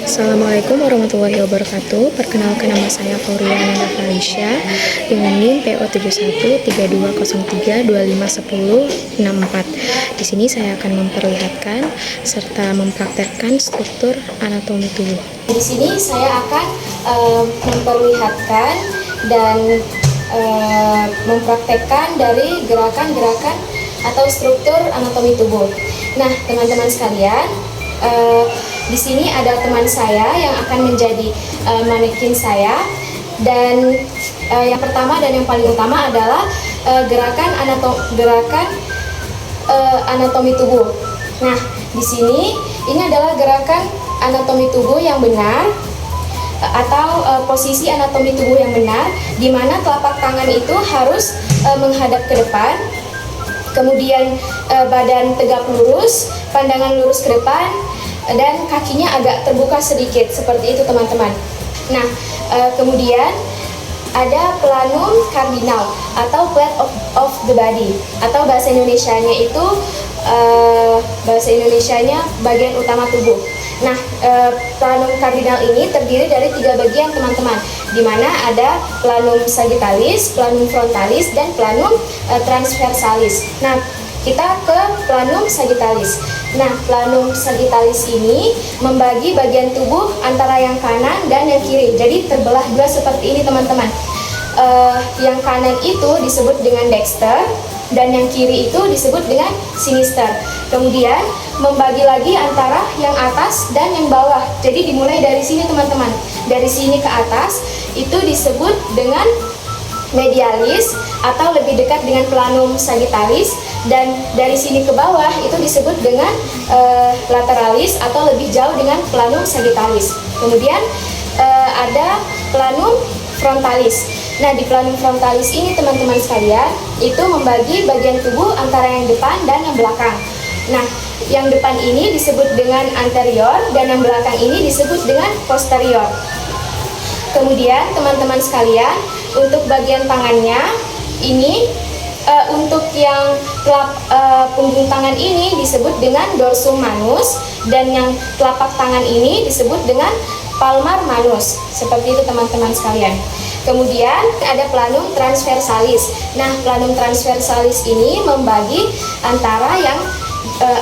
Assalamualaikum warahmatullahi wabarakatuh. Perkenalkan, nama saya Fauria Nanda Falisha dengan NIM PO 713203251064. Di sini saya akan memperlihatkan serta mempraktekkan struktur anatomi tubuh. Di sini saya akan memperlihatkan dan mempraktekkan dari gerakan-gerakan atau struktur anatomi tubuh. Nah, teman-teman sekalian, di sini ada teman saya yang akan menjadi manekin saya, dan yang pertama dan yang paling utama adalah gerakan anatomi tubuh. Nah, di sini ini adalah gerakan anatomi tubuh yang benar atau posisi anatomi tubuh yang benar, di mana telapak tangan itu harus menghadap ke depan, kemudian badan tegap lurus, pandangan lurus ke depan, dan kakinya agak terbuka sedikit, seperti itu teman-teman. Nah, kemudian ada planum cardinal atau flat of the body, atau bahasa Indonesianya itu bagian utama tubuh. Nah, planum cardinal ini terdiri dari 3 bagian teman-teman, di mana ada planum sagittalis, planum frontalis, dan planum transversalis. Nah, kita ke planum sagittalis. Nah, planum sagittalis ini membagi bagian tubuh antara yang kanan dan yang kiri. Jadi terbelah dua seperti ini teman-teman. Yang kanan itu disebut dengan dexter, dan yang kiri itu disebut dengan sinister. Kemudian membagi lagi antara yang atas dan yang bawah. Jadi dimulai dari sini teman-teman. Dari sini ke atas itu disebut dengan medialis atau lebih dekat dengan planum sagittalis, dan dari sini ke bawah itu disebut dengan lateralis atau lebih jauh dengan planum sagittalis. Kemudian ada planum frontalis. Nah, di planum frontalis ini teman-teman sekalian, itu membagi bagian tubuh antara yang depan dan yang belakang. Nah, yang depan ini disebut dengan anterior, dan yang belakang ini disebut dengan posterior. Kemudian teman-teman sekalian, untuk bagian tangannya ini, untuk yang punggung tangan ini disebut dengan dorsum manus, dan yang telapak tangan ini disebut dengan palmar manus. Seperti itu teman-teman sekalian. Kemudian ada planum transversalis. Nah, planum transversalis ini membagi antara yang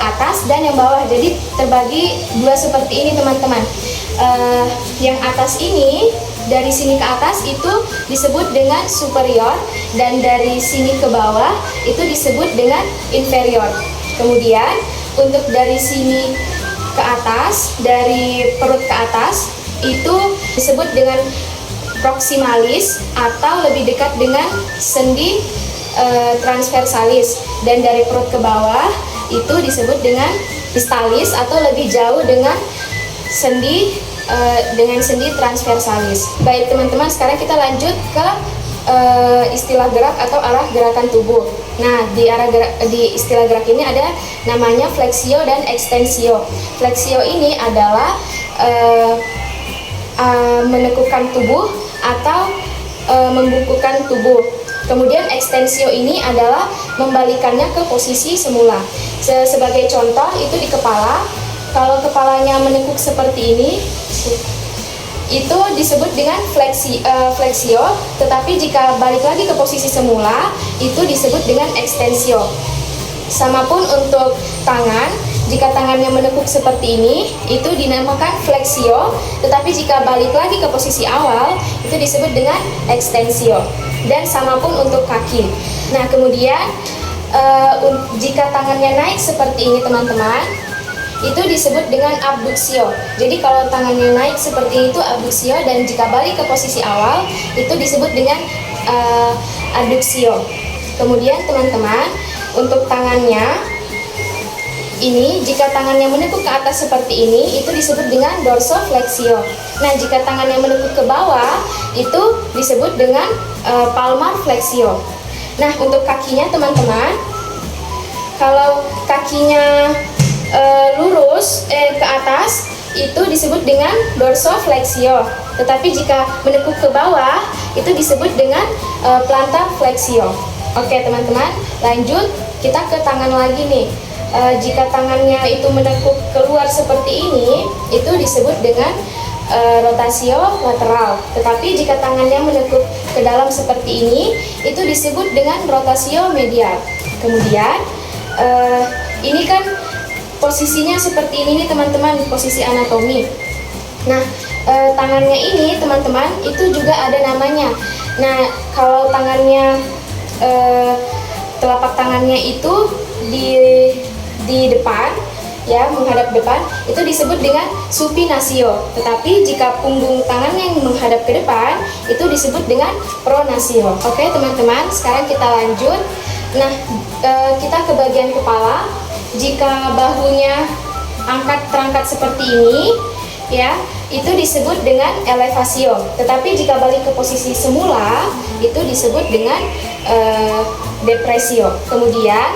atas dan yang bawah. Jadi terbagi dua seperti ini teman-teman. Yang atas ini, dari sini ke atas itu disebut dengan superior, dan dari sini ke bawah itu disebut dengan inferior. Kemudian untuk dari sini ke atas, dari perut ke atas itu disebut dengan proximalis atau lebih dekat dengan sendi transversalis, dan dari perut ke bawah itu disebut dengan distalis atau lebih jauh dengan sendi transversalis. Baik teman-teman, sekarang kita lanjut ke istilah gerak atau arah gerakan tubuh. Nah, di istilah gerak ini ada namanya flexio dan extensio. Flexio ini adalah menekukan tubuh atau membukukan tubuh. Kemudian extensio ini adalah membalikannya ke posisi semula. Sebagai contoh itu di kepala, kalau kepalanya menekuk seperti ini, itu disebut dengan flexio, tetapi jika balik lagi ke posisi semula, itu disebut dengan extensio. Sama pun untuk tangan, jika tangannya menekuk seperti ini, itu dinamakan flexio, tetapi jika balik lagi ke posisi awal, itu disebut dengan extensio. Dan sama pun untuk kaki. Nah, kemudian jika tangannya naik seperti ini teman-teman, itu disebut dengan abduksio. Jadi kalau tangannya naik seperti itu abduksio, dan jika balik ke posisi awal, itu disebut dengan adduksio. Kemudian teman-teman, untuk tangannya ini, jika tangannya menekuk ke atas seperti ini, itu disebut dengan dorsoflexio. Nah, jika tangannya menekuk ke bawah, itu disebut dengan palmar flexio. Nah, untuk kakinya teman-teman, kalau kakinya lurus ke atas, itu disebut dengan dorsoflexio. Tetapi jika menekuk ke bawah, itu disebut dengan plantar flexio. Oke teman-teman, lanjut kita ke tangan lagi nih. jika tangannya itu menekuk keluar seperti ini, itu disebut dengan rotasio lateral. Tetapi jika tangannya menekuk ke dalam seperti ini, itu disebut dengan rotasio medial. Kemudian ini kan posisinya seperti ini nih teman-teman, posisi anatomi. Nah, tangannya ini teman-teman itu juga ada namanya. Nah, kalau tangannya telapak tangannya itu di depan, ya, menghadap depan, itu disebut dengan supinasio. Tetapi jika punggung tangannya yang menghadap ke depan, itu disebut dengan pronasio. Oke teman-teman, sekarang kita lanjut. Nah, kita ke bagian kepala. Jika bahunya terangkat seperti ini, ya, itu disebut dengan elevasio. Tetapi jika balik ke posisi semula, itu disebut dengan depresio. Kemudian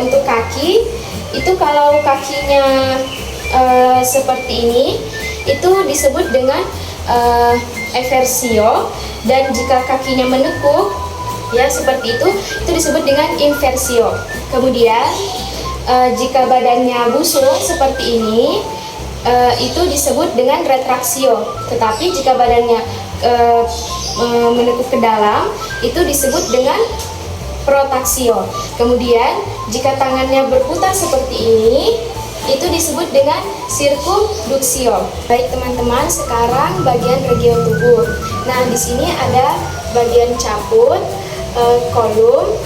untuk kaki, itu kalau kakinya seperti ini, itu disebut dengan eversio. Dan jika kakinya menekuk, ya seperti itu disebut dengan inversio. Kemudian jika badannya busuk seperti ini, itu disebut dengan retraksio. Tetapi jika badannya menekuk ke dalam, itu disebut dengan protaksio. Kemudian jika tangannya berputar seperti ini, itu disebut dengan sirkumduksio. Baik teman-teman, sekarang bagian region tubuh. Nah, di sini ada bagian caput, kolum,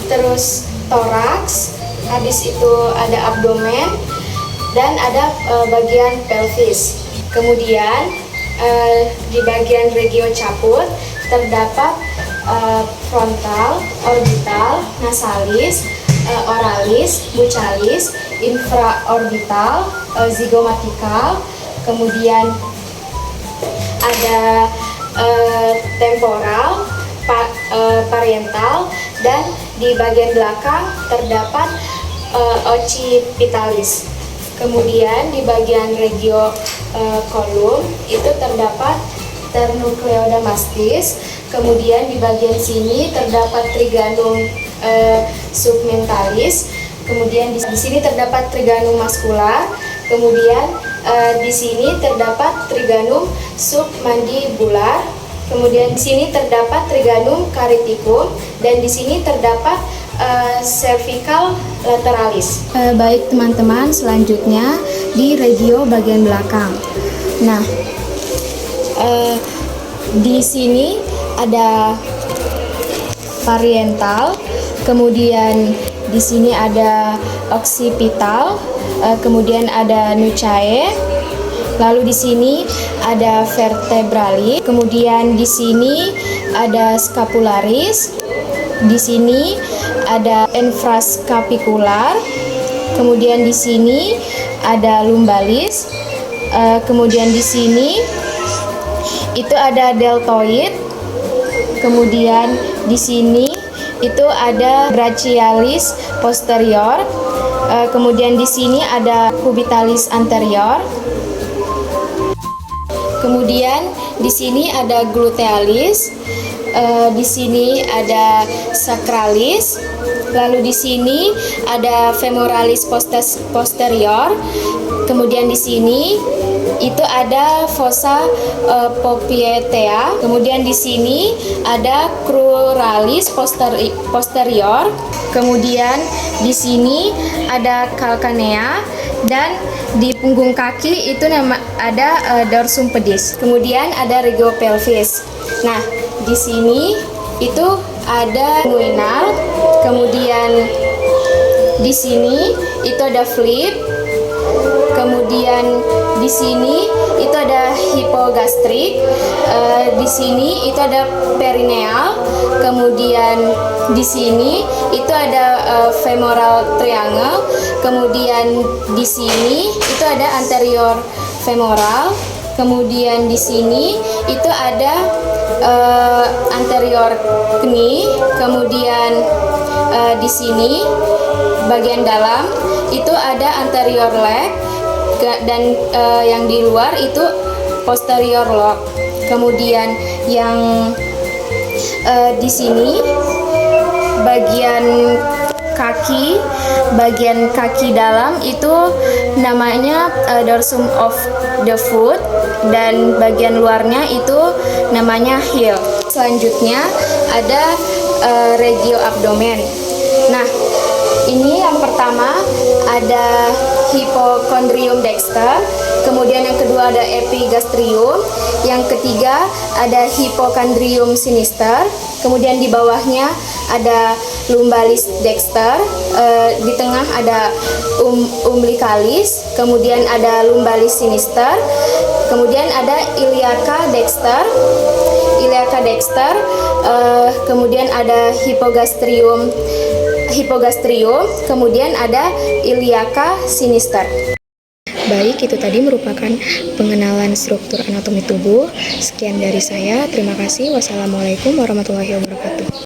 terus toraks, habis itu ada abdomen, dan ada bagian pelvis. Kemudian di bagian regio caput terdapat frontal, orbital, nasalis, oralis, buccalis, infraorbital, zygomatikal, kemudian ada temporal, parietal, dan di bagian belakang terdapat occipitalis. Kemudian di bagian regio kolum itu terdapat sternocleidomastis. Kemudian di bagian sini terdapat triganum submentalis. Kemudian di sini terdapat triganum muscular. Kemudian di sini terdapat triganum submandibular. Kemudian di sini terdapat triganum cariticum, dan di sini terdapat cervical lateralis. Baik teman-teman, selanjutnya di regio bagian belakang. Nah, di sini ada parietal, kemudian di sini ada occipital, kemudian ada nuchae, lalu di sini ada vertebralis, kemudian di sini ada scapularis, di sini ada infrascapikular, kemudian di sini ada lumbalis, kemudian di sini itu ada deltoid, kemudian di sini itu ada brachialis posterior, kemudian di sini ada cubitalis anterior, kemudian di sini ada glutealis, di sini ada sacralis, lalu di sini ada femoralis posterior, kemudian di sini itu ada fossa popliteal, kemudian di sini ada cruralis posterior, kemudian di sini ada calcanea, dan di punggung kaki itu ada dorsum pedis. Kemudian ada regio pelvis. Nah, di sini itu ada inguinal, kemudian di sini itu ada flip, kemudian di sini itu ada hipogastrik, di sini itu ada perineal, kemudian di sini itu ada femoral triangle, kemudian di sini itu ada anterior femoral, kemudian di sini itu ada anterior knee, kemudian di sini bagian dalam itu ada anterior leg, dan yang di luar itu posterior log. Kemudian yang di sini bagian kaki, bagian kaki dalam itu namanya dorsum of the foot, dan bagian luarnya itu namanya heel. Selanjutnya ada regio abdomen. Nah, ini yang pertama ada hypochondrium dexter, kemudian yang kedua ada epigastrium, yang ketiga ada hypochondrium sinister, kemudian di bawahnya ada lumbalis dexter, di tengah ada umbilicalis, kemudian ada lumbalis sinister, kemudian ada iliaca dexter, kemudian ada hypogastrium, kemudian ada iliaca sinister. Baik, itu tadi merupakan pengenalan struktur anatomi tubuh. Sekian dari saya. Terima kasih. Wassalamualaikum warahmatullahi wabarakatuh.